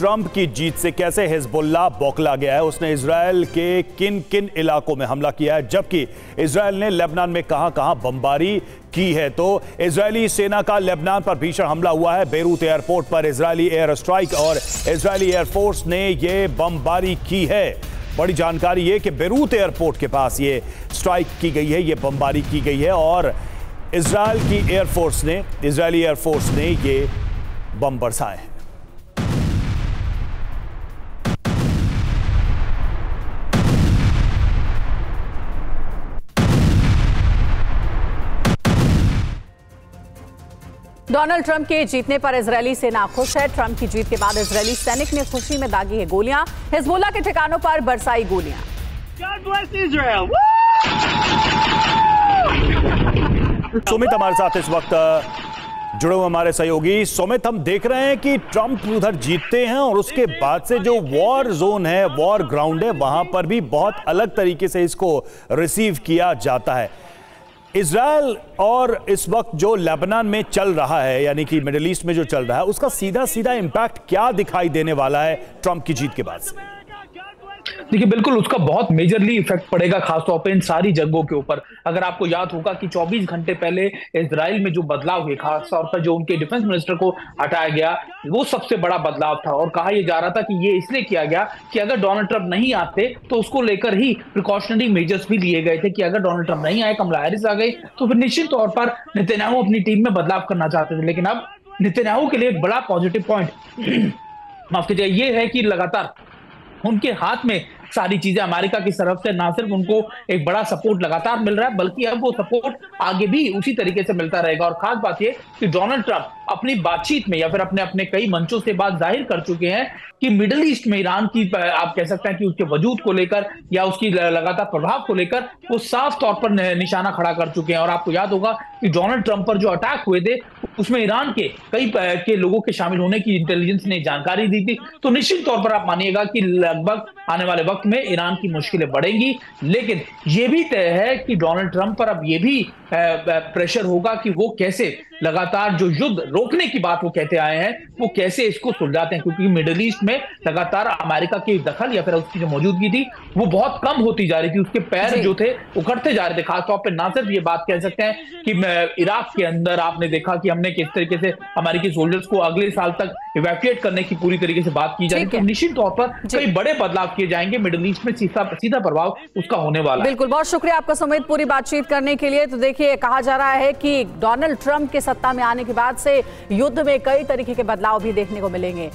Trump की जीत से कैसे हिजबुल्लाह बौखला गया है, उसने इजराइल के किन किन इलाकों में हमला किया है, जबकि इजराइल ने लेबनान में कहां-कहां बमबारी की है। तो इजरायली सेना का लेबनान पर भीषण हमला हुआ है। बेरूत एयरपोर्ट पर इजरायली एयर स्ट्राइक और इजरायली एयरफोर्स ने यह बमबारी की है। बड़ी जानकारी ये कि बेरूत एयरपोर्ट के पास ये स्ट्राइक की गई है, ये बमबारी की गई है और इजरायली एयरफोर्स ने ये बम बरसाए हैं। डोनाल्ड ट्रंप के जीतने पर इजरायली सेना खुश है। ट्रंप की जीत के बाद इजरायली सैनिक ने खुशी में दागी है गोलियां, हिजबुल्लाह के ठिकानों पर बरसाई गोलियां। सुमित हमारे साथ इस वक्त जुड़े हुए हमारे सहयोगी। सुमित, हम देख रहे हैं कि ट्रंप उधर जीतते हैं और उसके बाद से जो वॉर जोन है, वॉर ग्राउंड है, वहां पर भी बहुत अलग तरीके से इसको रिसीव किया जाता है। इजराइल और इस वक्त जो लेबनान में चल रहा है, यानी कि मिडिल ईस्ट में जो चल रहा है, उसका सीधा सीधा इंपैक्ट क्या दिखाई देने वाला है ट्रंप की जीत के बाद से? देखिए, बिल्कुल उसका बहुत मेजरली इफेक्ट पड़ेगा, खासतौर पे इन सारी जगहों के ऊपर। अगर आपको याद होगा कि 24 घंटे पहले इजराइल में जो बदलाव हुए, खासतौर पर जो उनके डिफेंस मिनिस्टर को हटाया गया, वो सबसे बड़ा बदलाव था। और कहा यह जा रहा था कि ये इसलिए किया गया कि अगर डोनाल्ड ट्रंप नहीं आते तो उसको लेकर ही प्रिकॉशनरी मेजर्स भी लिए गए थे कि अगर डोनाल्ड ट्रंप नहीं आए, कमला हैरिस आ गई, तो फिर निश्चित तौर पर नेतन्याहू अपनी टीम में बदलाव करना चाहते थे। लेकिन अब नेतन्याहू के लिए एक बड़ा पॉजिटिव पॉइंट माफ कीजिए ये है कि लगातार उनके हाथ में सारी चीजें अमेरिका की तरफ से ना सिर्फ उनको एक बड़ा सपोर्ट लगातार मिल रहा है, बल्कि अब वो सपोर्ट आगे भी उसी तरीके से मिलता रहेगा। और खास बात ये कि डोनाल्ड ट्रंप अपनी बातचीत में या फिर अपने कई मंचों से बात जाहिर कर चुके हैं कि मिडिल ईस्ट में ईरान की, आप कह सकते हैं कि उसके वजूद को लेकर या उसकी लगातार प्रभाव को लेकर वो साफ तौर पर निशाना खड़ा कर चुके हैं। और आपको याद होगा कि डोनाल्ड ट्रंप पर जो अटैक हुए थे उसमें ईरान के कई के लोगों के शामिल होने की इंटेलिजेंस ने जानकारी दी थी। तो निश्चित तौर पर आप मानिएगा कि लगभग आने वाले वक्त में ईरान की मुश्किलें बढ़ेंगी। लेकिन यह भी तय है कि डोनाल्ड ट्रंप पर अब यह भी प्रेशर होगा कि वो कैसे लगातार जो युद्ध रोकने की बात वो कहते आए हैं, वो कैसे इसको सुलझाते हैं। क्योंकि मिडिल ईस्ट में लगातार अमेरिका की दखल या फिर उसकी जो मौजूदगी थी वो बहुत कम होती जा रही थी, उसके पैर जो थे उखड़ते जा रहे थे। खासतौर पर ना सिर्फ ये बात कह सकते हैं कि इराक के अंदर आपने देखा कि हमने किस तरीके से अमेरिकी सोल्जर्स को अगले साल तक इवैक्यूएट करने की पूरी तरीके से बात की जाएगी। तो निश्चित तौर पर कई बड़े बदलाव किए जाएंगे, मिडिल ईस्ट में सीधा प्रभाव उसका होने वाला है। बिल्कुल, बहुत शुक्रिया आपका सुमित पूरी बातचीत करने के लिए। तो देखिए, कहा जा रहा है कि डोनाल्ड ट्रंप के सत्ता में आने के बाद से युद्ध में कई तरीके के बदलाव भी देखने को मिलेंगे।